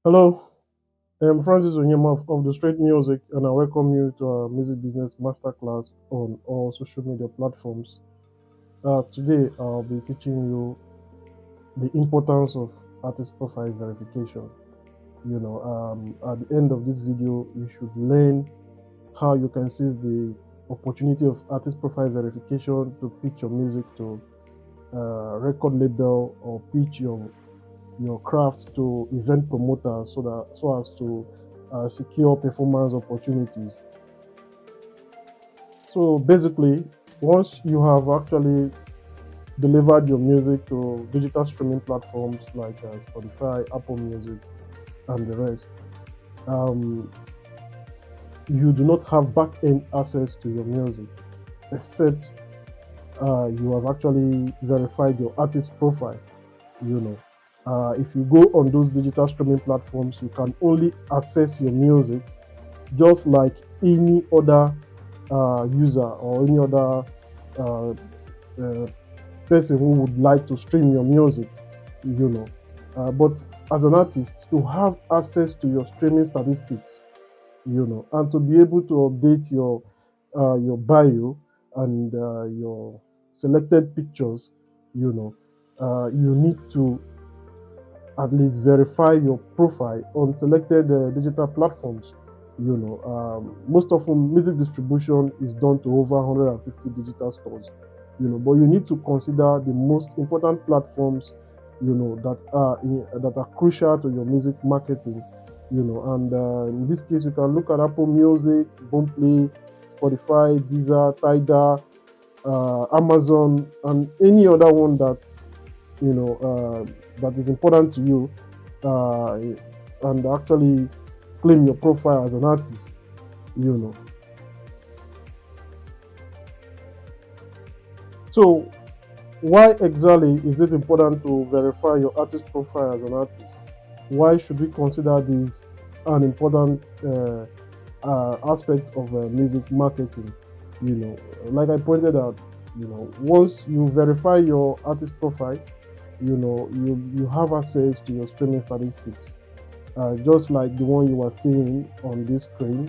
Hello, I'm Francis Onyema of the Straight Music, and I welcome you to our music business masterclass on all social media platforms. Today, I'll be teaching you the importance of artist profile verification. At the end of this video, you should learn how you can seize the opportunity of artist profile verification to pitch your music to record label or pitch your craft to event promoters so as to secure performance opportunities. So basically, once you have actually delivered your music to digital streaming platforms like Spotify, Apple Music, and the rest, um, you do not have back-end access to your music except you have actually verified your artist profile. You know, if you go on those digital streaming platforms, you can only access your music just like any other user or any other uh, uh, person who would like to stream your music, you know. But as an artist, to have access to your streaming statistics, and to be able to update your bio and your selected pictures, you need to at least verify your profile on selected digital platforms. Most often music distribution is done to over 150 digital stores. But you need to consider the most important platforms, that are crucial to your music marketing. And in this case, you can look at Apple Music, Boomplay, Spotify, Deezer, Tidal, Amazon, and any other one that is important to you, uh, and actually claim your profile as an artist. You know. So why exactly is it important to verify your artist profile as an artist? Why should we consider this an important aspect of music marketing? Like I pointed out, once you verify your artist profile, you have access to your streaming statistics, just like the one you are seeing on this screen.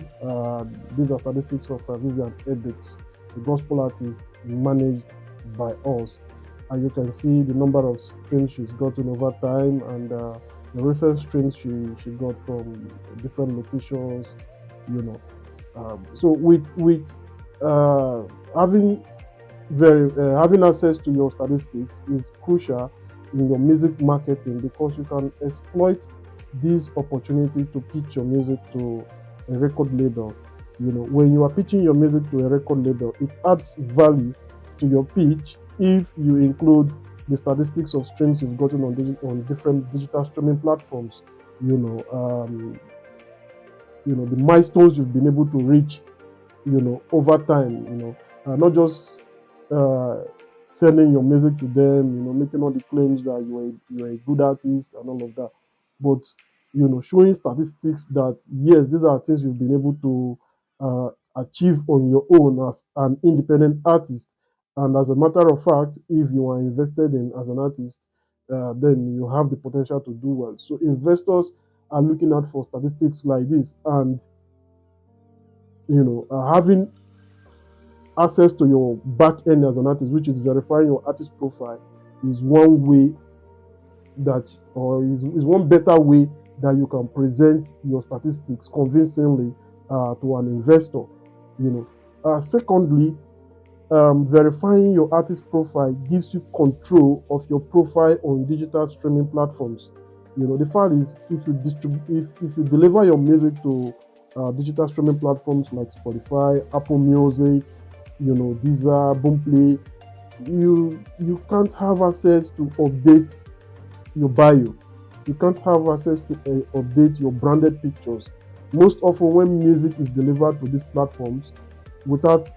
These are statistics of Vivian Ebix, the gospel artist managed by us. And you can see the number of streams she's gotten over time, and the recent streams she got from different locations. So with uh, having having access to your statistics is crucial in your music marketing, because you can exploit this opportunity to pitch your music to a record label. When you are pitching your music to a record label, it adds value to your pitch if you include the statistics of streams you've gotten on different digital streaming platforms. The milestones you've been able to reach, over time. Not just uh, selling your music to them, making all the claims that you're a good artist and all of that, but showing statistics that yes, these are things you've been able to achieve on your own as an independent artist. And as a matter of fact, if you are invested in as an artist, then you have the potential to do well. So investors are looking out for statistics like this, and having access to your back end as an artist, which is verifying your artist profile, is one way is one better way that you can present your statistics convincingly to an investor. Secondly, verifying your artist profile gives you control of your profile on digital streaming platforms. The fact is, if you deliver your music to digital streaming platforms like Spotify, Apple Music, Deezer, Boomplay, you can't have access to update your bio. You can't have access to update your branded pictures. Most often, when music is delivered to these platforms without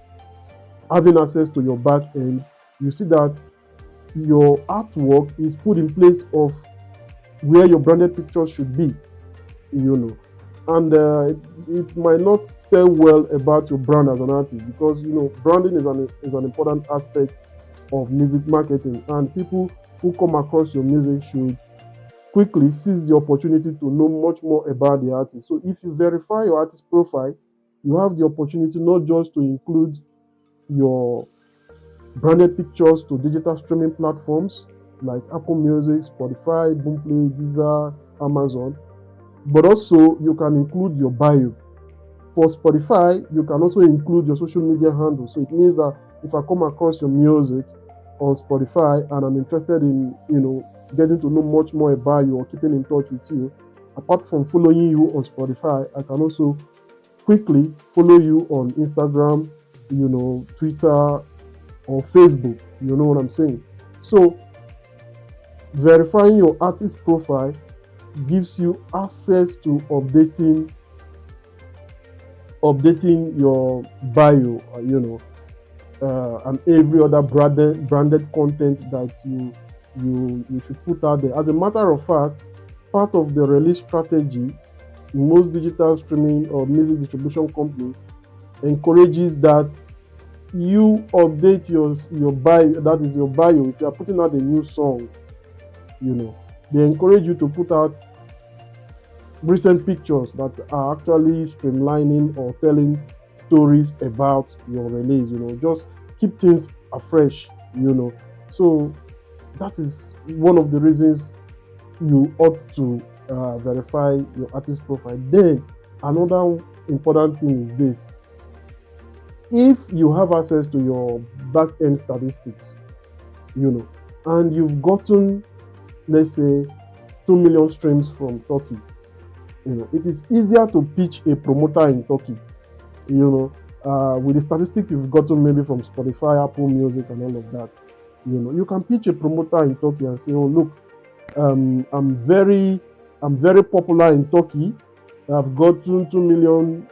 having access to your back end, you see that your artwork is put in place of where your branded pictures should be. You know, and it might not tell well about your brand as an artist, because branding is an important aspect of music marketing, and people who come across your music should quickly seize the opportunity to know much more about the artist. So if you verify your artist profile, you have the opportunity not just to include your branded pictures to digital streaming platforms like Apple Music, Spotify, Boomplay, Deezer, Amazon, but also you can include your bio. For Spotify, you can also include your social media handle. So it means that if I come across your music on Spotify and I'm interested in, getting to know much more about you or keeping in touch with you, apart from following you on Spotify, I can also quickly follow you on Instagram, Twitter, or Facebook. You know what I'm saying? So verifying your artist profile gives you access to updating your bio, and every other branded content that you should put out there. As a matter of fact, part of the release strategy in most digital streaming or music distribution companies encourages that you update your bio. That is your bio. If you are putting out a new song, they encourage you to put out recent pictures that are actually streamlining or telling stories about your release. Just keep things afresh. So that is one of the reasons you ought to verify your artist profile. Then another important thing is this: if you have access to your back end statistics, and you've gotten, let's say, 2 million streams from Turkey, it is easier to pitch a promoter in Turkey, with the statistics you've gotten maybe from Spotify, Apple Music, and all of that. You can pitch a promoter in Turkey and say, oh, look, I'm very popular in Turkey. I've gotten 2 million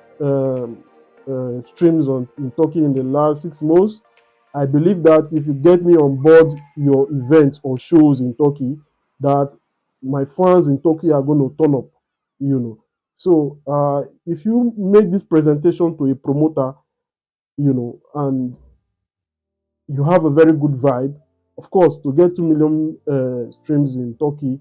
streams in Turkey in the last 6 months. I believe that if you get me on board your events or shows in Turkey, that my fans in Turkey are going to turn up. So if you make this presentation to a promoter, and you have a very good vibe, of course, to get 2 million streams in Turkey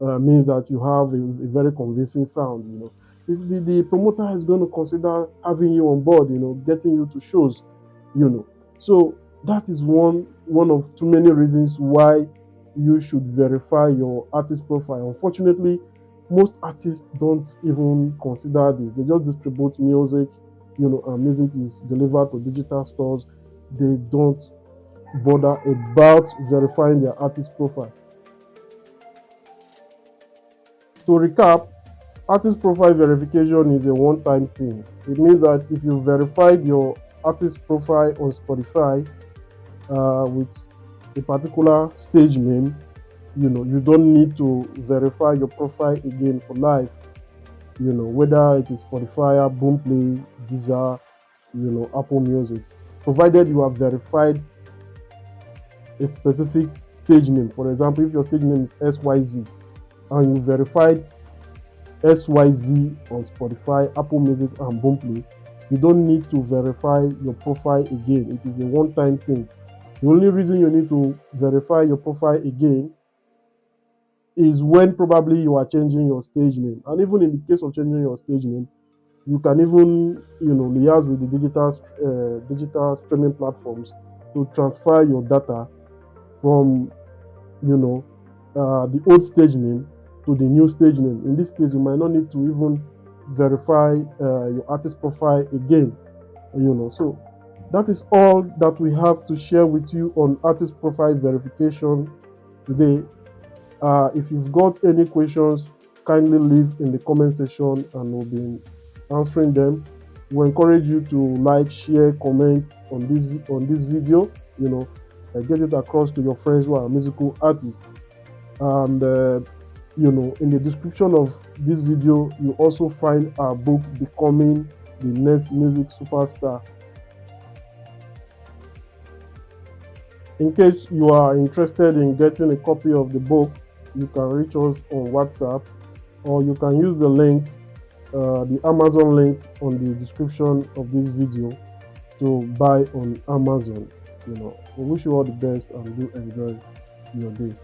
means that you have a very convincing sound. The promoter is going to consider having you on board, getting you to shows. So that is one of too many reasons why you should verify your artist profile. Unfortunately, most artists don't even consider this. They just distribute music, and music is delivered to digital stores. They don't bother about verifying their artist profile. To recap, artist profile verification is a one-time thing. It means that if you verified your artist profile on Spotify with a particular stage name, you don't need to verify your profile again for life. Whether it is Spotify, Boomplay, Deezer, Apple Music, provided you have verified a specific stage name. For example, if your stage name is SYZ and you verified SYZ on Spotify, Apple Music, and Boomplay, you don't need to verify your profile again. It is a one-time thing. The only reason you need to verify your profile again is when probably you are changing your stage name. And even in the case of changing your stage name, you can even liaise with the digital streaming platforms to transfer your data from the old stage name to the new stage name. In this case, you might not need to even verify your artist profile again. So that is all that we have to share with you on artist profile verification today. If you've got any questions, kindly leave in the comment section and we'll be answering them. We encourage you to like, share, comment on this video. Get it across to your friends who are musical artists. And in the description of this video, you also find our book, Becoming the Next Music Superstar. In case you are interested in getting a copy of the book, you can reach us on WhatsApp, or you can use the link, the Amazon link on the description of this video to buy on Amazon. We wish you all the best and do enjoy your day.